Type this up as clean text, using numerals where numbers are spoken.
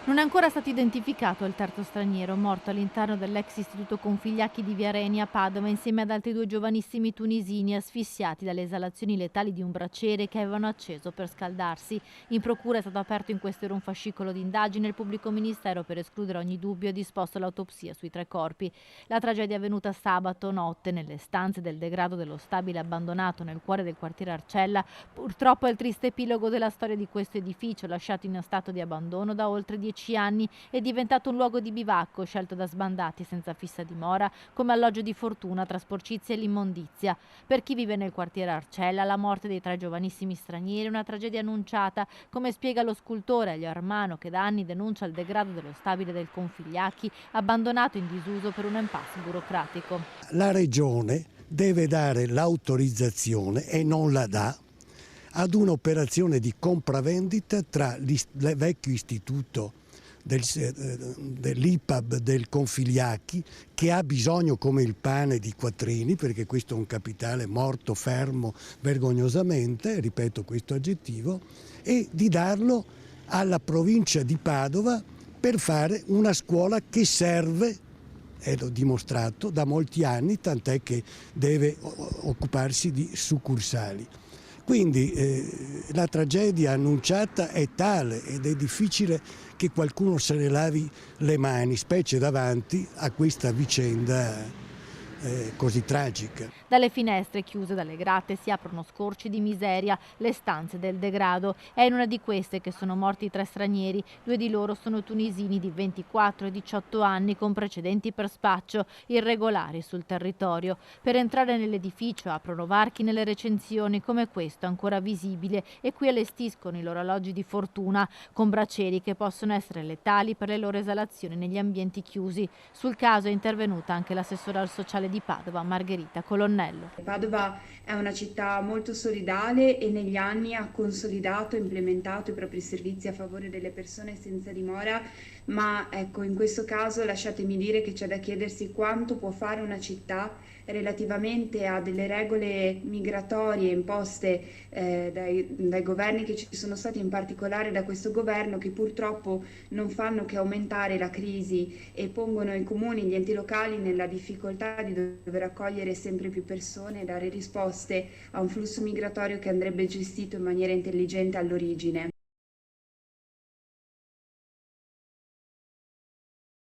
Non è ancora stato identificato il terzo straniero, morto all'interno dell'ex istituto Configliacchi di Via Reni a Padova insieme ad altri due giovanissimi tunisini asfissiati dalle esalazioni letali di un braciere che avevano acceso per scaldarsi. In procura è stato aperto in questo ora un fascicolo di indagine e il pubblico ministero, per escludere ogni dubbio, ha disposto l'autopsia sui tre corpi. La tragedia è avvenuta sabato notte nelle stanze del degrado dello stabile abbandonato nel cuore del quartiere Arcella. Purtroppo è il triste epilogo della storia di questo edificio, lasciato in stato di abbandono da oltre 10 anni, è diventato un luogo di bivacco scelto da sbandati senza fissa dimora come alloggio di fortuna tra sporcizia e l'immondizia. Per chi vive nel quartiere Arcella, la morte dei tre giovanissimi stranieri è una tragedia annunciata, come spiega lo scultore Elio Armano, che da anni denuncia il degrado dello stabile del Configliacchi, abbandonato in disuso per un impasse burocratico. La Regione deve dare l'autorizzazione, e non la dà, ad un'operazione di compravendita tra il vecchio istituto dell'IPAB del Configliacchi, che ha bisogno come il pane di quattrini, perché questo è un capitale morto, fermo, vergognosamente, ripeto questo aggettivo, e di darlo alla provincia di Padova per fare una scuola che serve, è dimostrato da molti anni, tant'è che deve occuparsi di succursali. Quindi la tragedia annunciata è tale ed è difficile che qualcuno se ne lavi le mani, specie davanti a questa vicenda così tragica. Dalle finestre chiuse dalle grate si aprono scorci di miseria, le stanze del degrado. È in una di queste che sono morti tre stranieri, due di loro sono tunisini di 24 e 18 anni con precedenti per spaccio, irregolari sul territorio. Per entrare nell'edificio aprono varchi nelle recensioni come questo ancora visibile e qui allestiscono i loro alloggi di fortuna con bracieri che possono essere letali per le loro esalazioni negli ambienti chiusi. Sul caso è intervenuta anche l'assessora al sociale di Padova, Margherita Colonnello. Padova è una città molto solidale e negli anni ha consolidato e implementato i propri servizi a favore delle persone senza dimora, ma ecco, in questo caso lasciatemi dire che c'è da chiedersi quanto può fare una città relativamente a delle regole migratorie imposte dai governi che ci sono stati, in particolare da questo governo, che purtroppo non fanno che aumentare la crisi e pongono i comuni, gli enti locali nella difficoltà di dover accogliere sempre più persone e dare risposte a un flusso migratorio che andrebbe gestito in maniera intelligente all'origine.